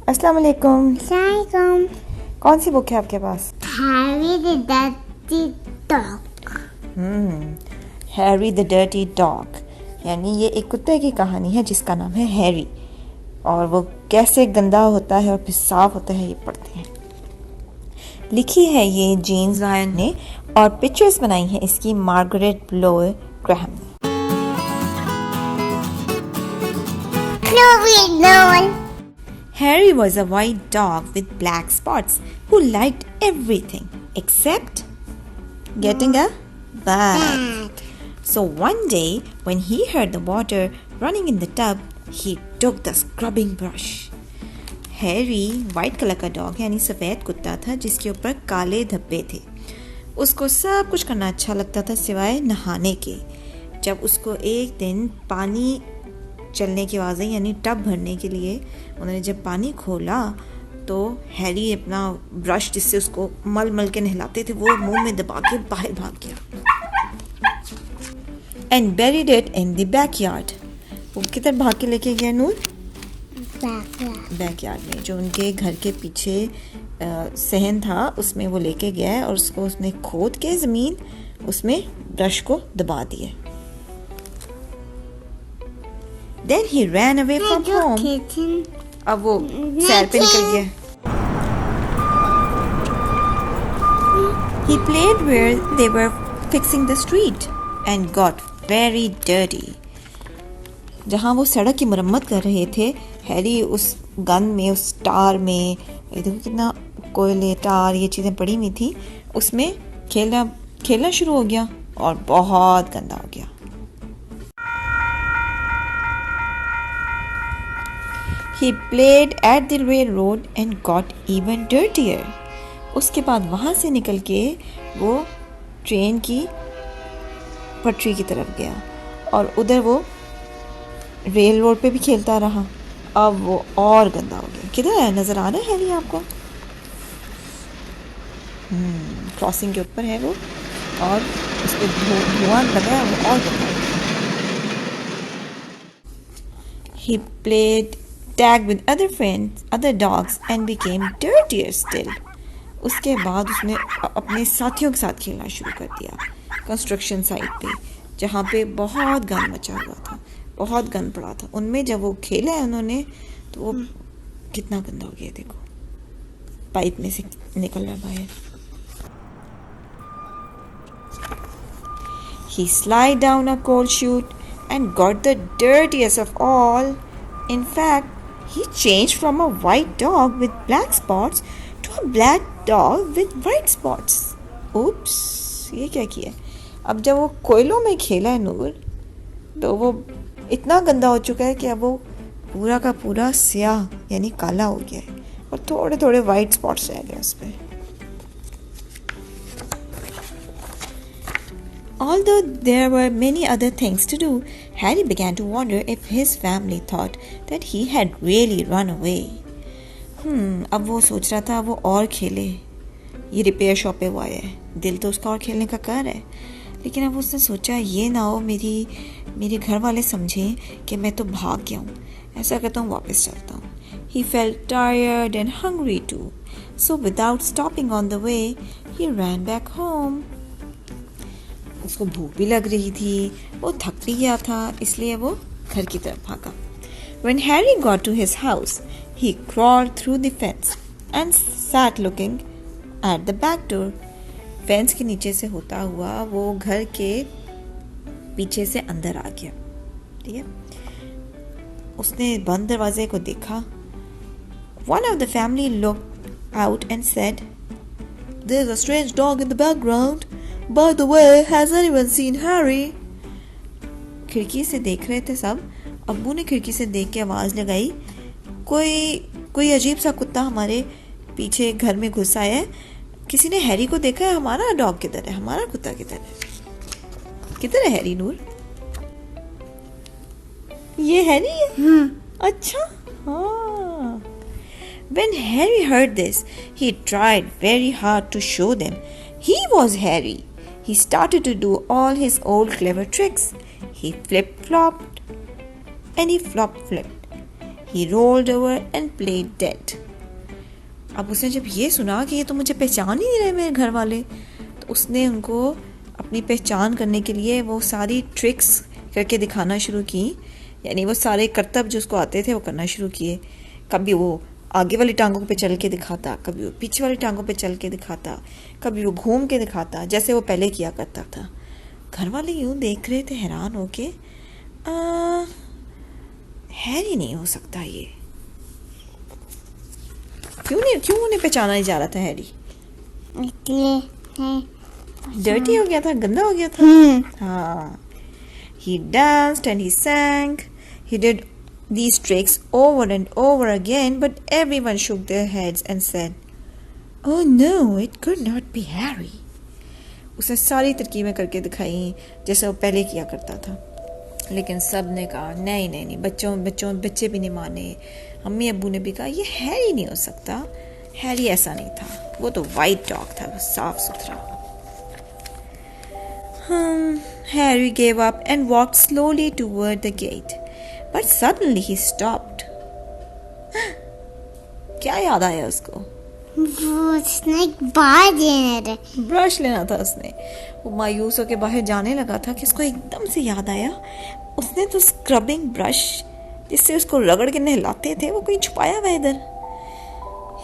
अस्सलाम वालेकुम। Assalamualaikum. कौन सी बुक है आपके पास? Harry the Dirty Dog. Harry the dirty dog, यानी ये एक कुत्ते की कहानी है जिसका नाम है हैरी, और वो कैसे गंदा होता है और फिर साफ होता है ये पढ़ते हैं। लिखी है ये जेम्स लायन ने और पिक्चर्स बनाई है इसकी मार्गरेट ब्लोय ग्राहम ने। Harry was a white dog with black spots who liked everything except getting a bath. So one day when he heard the water running in the tub, he took the scrubbing brush. Harry white colour का dog यानी सफ़ेद कुत्ता था जिसके ऊपर काले धब्बे थे। उसको सब कुछ करना अच्छा लगता था सिवाय नहाने के। जब उसको एक दिन पानी चलने की आवाज़ आई यानी टब भरने के लिए उन्होंने जब पानी खोला तो हैरी अपना ब्रश जिससे उसको मल मल के नहलाते थे वो मुंह में दबा के बाहर भाग गया। And buried it in the backyard. वो किधर भाग के लेके गया नूर? बैकयार्ड में, जो उनके घर के पीछे सहन था उसमें वो लेके गया है और उसको उसने खोद के ज़मीन उसमें ब्रश को दबा दिया। Then he ran away from home. अब वो सैर पे निकल गया। He played where they were fixing the street and got very dirty. जहाँ वो सड़क की मरम्मत कर रहे थे, हैरी उस गन में, उस टार में, देखो कितना कोयले टार ये चीज़ें पड़ी हुई थी, उसमें खेलना शुरू हो गया और बहुत गंदा हो गया। He played at the railroad and got even dirtier. उसके बाद वहाँ से निकल के वो ट्रेन की पटरी की तरफ गया और उधर वो रेल रोड पे भी खेलता रहा। अब वो और गंदा हो गया। किधर है? नज़र आ रहा है हैरी आपको? क्रॉसिंग के ऊपर है वो और उस पर धुआं लगा है, वो और गंदा हो गया। He played tag with other friends, other dogs and became dirtier still. उसके बाद उसने अपने साथियों के साथ खेलना शुरू कर दिया कंस्ट्रक्शन साइट पे, जहाँ पे बहुत गंद मचा हुआ था, बहुत गंद पड़ा था। उनमें जब वो खेला है उन्होंने तो वो कितना गंदा हो गया, देखो पाइप में से निकल रहा बाहर। He slid down a coal chute and got the dirtiest of all. In fact, he changed from a white dog with black spots to a black dog with white spots. Oops, ये क्या किया? अब जब वो कोयलों में खेला है नूर तो वो इतना गंदा हो चुका है कि अब वो पूरा का पूरा स्याह यानी काला हो गया है और थोड़े थोड़े वाइट स्पॉट्स रह गए उस पर। Although there were many other things to do, Harry began to wonder if his family thought that he had really run away. अब वो सोच रहा था वो और खेले, ये रिपेयर शॉप पे वो आया है, दिल तो उसका और खेलने का कर है, लेकिन अब उसने सोचा ये ना हो मेरे घर वाले समझें कि मैं तो भाग गया हूँ, ऐसा करता हूँ वापस चलता हूँ। He felt tired and hungry too, so without stopping on the way, he ran back home. उसको भूख भी लग रही थी, वो थक भी गया था, इसलिए वो घर की तरफ भागा। When Harry got to his house, he crawled through the fence and sat looking at the back door. Fence के नीचे से होता हुआ वो घर के पीछे से अंदर आ गया। ठीक है, उसने बंद दरवाजे को देखा। One of the family looked out and said, "There's a strange dog in the background. By the way, has anyone seen Harry?" खिड़की से देख रहे थे सब। अब्बू ने खिड़की से देख के आवाज़ लगाई, कोई अजीब सा कुत्ता हमारे पीछे घर में घुस आया है, किसी ने हैरी को देखा है? हमारा डॉग किधर है? हमारा कुत्ता किधर है? किधर है हैरी नूर? ये हैरी है? अच्छा, हाँ। When Harry heard this, he tried very hard to show them he was Harry. He started to do all his old clever tricks. He flip-flopped and he flop-flipped. He rolled over and played dead. अब उसने जब ये सुना कि ये तो मुझे पहचान ही नहीं रहे मेरे घर वाले, तो उसने उनको अपनी पहचान करने के लिए वो सारी ट्रिक्स करके दिखाना शुरू की. यानी वो सारे करतब जो उसको आते थे वो करना शुरू किए. कभी वो आगे वाली टांगों पे चल के दिखाता, कभी वो पीछे वाली टांगों पे चल के दिखाता, कभी वो घूम के दिखाता, जैसे वो पहले किया करता था. घर वाले यूँ देख रहे थे हैरान होके, हैरी नहीं हो सकता ये. क्यों उन्हें पहचाना नहीं जा रहा था हैरी? डर्टी हो गया था, गंदा हो गया था. हाँ. He danced and he sang. He did these tricks over and over again, but everyone shook their heads and said, "Oh no, it could not be Harry." उसने सारी तरकीबें करके दिखाई जैसे वो पहले किया करता था, लेकिन सब ने कहा नहीं, बच्चे भी नहीं माने. अम्मी अब्बू ने भी कहा ये हैरी नहीं हो सकता. हैरी ऐसा नहीं था, वो तो वाइट डॉग था, साफ सुथरा. Harry gave up and walked slowly toward the gate, but suddenly he stopped. क्या याद आया उसको? उसने ब्रश लेना था उसने. वो मायूस होकर बाहर जाने लगा था कि उसको एकदम से याद आया उसने तो स्क्रबिंग ब्रश जिससे उसको रगड़ के नहलाते थे वो कहीं छुपाया हुआ इधर.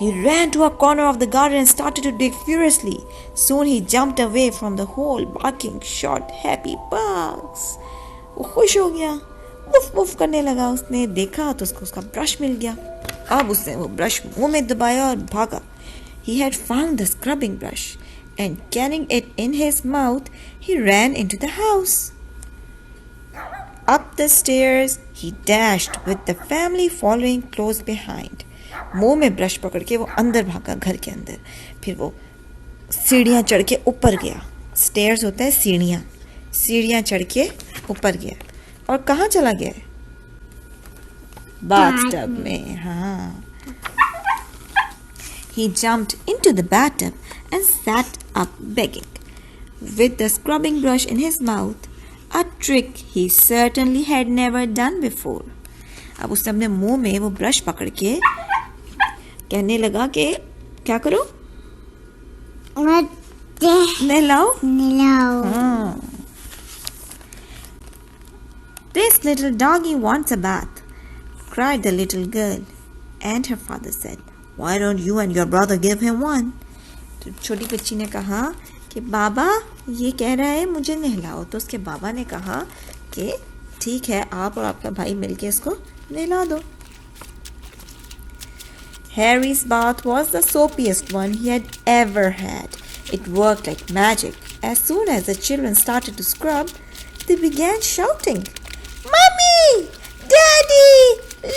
He ran to a corner of the garden and started to dig furiously. Soon he jumped away from the hole, barking short, happy barks. वो खुश हो गया, वुफ वुफ करने लगा. उसने देखा तो उसको उसका ब्रश मिल गया. अब उसने वो ब्रश मुंह में दबाया और भागा. He had found the scrubbing brush, and carrying it in his mouth, he ran into the house. Up the stairs, he dashed with the family following close behind. मुंह में ब्रश पकड़ के वो अंदर भागा, घर के अंदर. फिर वो सीढ़ियाँ चढ़ के ऊपर गया. स्टेयर्स होता है सीढ़ियाँ चढ़ के ऊपर गया. और कहाँ चला गया? बाथटब में. हाँ. He jumped into the bathtub and sat up begging, with the scrubbing brush in his mouth, a trick he certainly had never done before. अब उसने अपने मुंह में वो ब्रश पकड़ के कहने लगा कि क्या करो? नहलाओ. हाँ. This little doggy wants a bath, cried the little girl, and her father said, "Why don't you and your brother give him one?" तो छोटी बच्ची ने कहा कि बाबा ये कह रहा है मुझे नहलाओ. तो उसके बाबा ने कहा कि ठीक है, आप और आपका भाई मिलके इसको नहला दो. Harry's bath was the soapiest one he had ever had. It worked like magic. As soon as the children started to scrub, they began shouting, "Mommy! Daddy!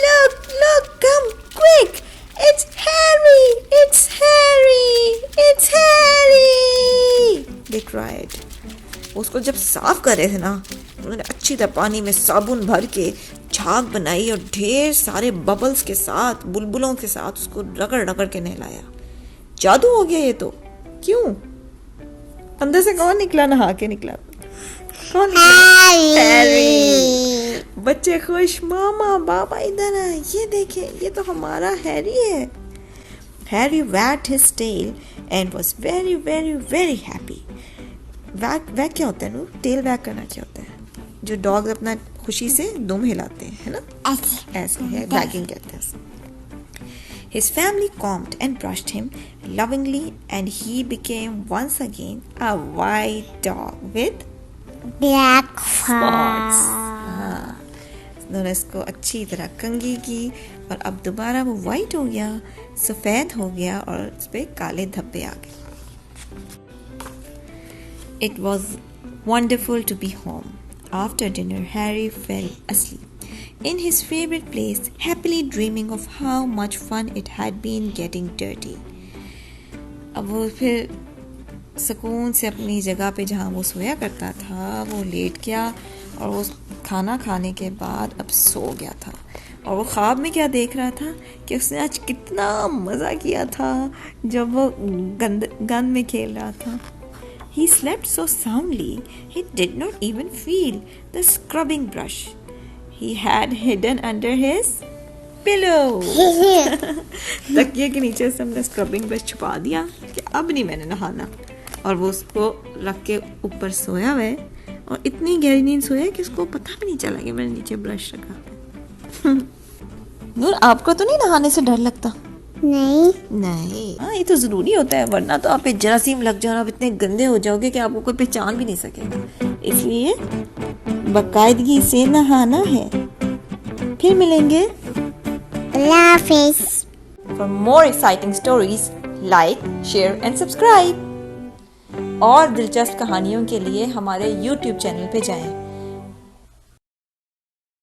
Look, come quick! It's Harry! It's Harry! It's Harry!" They cried. उसको जब साफ कर रहे थे ना, उन्होंने अच्छी तरह पानी में साबुन भर के झाग बनाई और ढेर सारे बबल्स के साथ, बुलबुलों के साथ उसको रगड़ के नहलाया. जादू हो गया ये तो. क्यों? अंदर से कौन निकला? नहा के निकला. कौन? हैरी. बच्चे खुश. मामा बाबा इधर है, ये देखें, ये तो हमारा हैरी है. Harry wagged his tail and was very, very, very happy. वैग क्या होता है नू? टेल वैग करना क्या होता है? जो डॉग्स अपना खुशी से दुम हिलाते हैं, है ना? ऐसे है, वैगिंग कहते हैं. His family combed and brushed him lovingly, and he became once again a white dog with black spots. हाँ. उन्होंने इसको अच्छी तरह कंघी की और अब दोबारा वो वाइट हो गया, सफ़ेद हो गया और उस पर काले धब्बे आ गए. It was wonderful to be home. After dinner, Harry fell asleep in his favorite place, happily dreaming of how much fun it had been getting dirty. अब वो फिर सुकून से अपनी जगह पे जहाँ वो सोया करता था वो लेट गया और वो खाना खाने के बाद अब सो गया था. और वो ख्वाब में क्या देख रहा था कि उसने आज कितना मज़ा किया था जब वो गंद में खेल रहा था. He slept so soundly, he did not even feel the scrubbing brush he had hidden under his pillow. तकिए के नीचे से हमने स्क्रबिंग ब्रश छुपा दिया कि अब नहीं मैंने नहाना, और वो उसको रख के ऊपर सोया हुआ है, और इतनी गहरी नींद सोया है कि उसको पता भी नहीं चला कि मैंने नीचे ब्रश रखा। नूर, आपको तो नहीं नहाने से डर लगता? नहीं, हाँ, ये तो जरूरी होता है, वरना तो आप पे जरासीम लग जाना, आप इतने गंदे हो जाओगे कि आपको कोई पहचान भी नहीं सकेगा। इसलिए बाकायदगी से नहाना है। फिर मिलेंगे। अल्लाह हाफिज़। For more exciting stories, like, share and subscribe। और दिलचस्प कहानियों के लिए हमारे YouTube चैनल पे जाएं।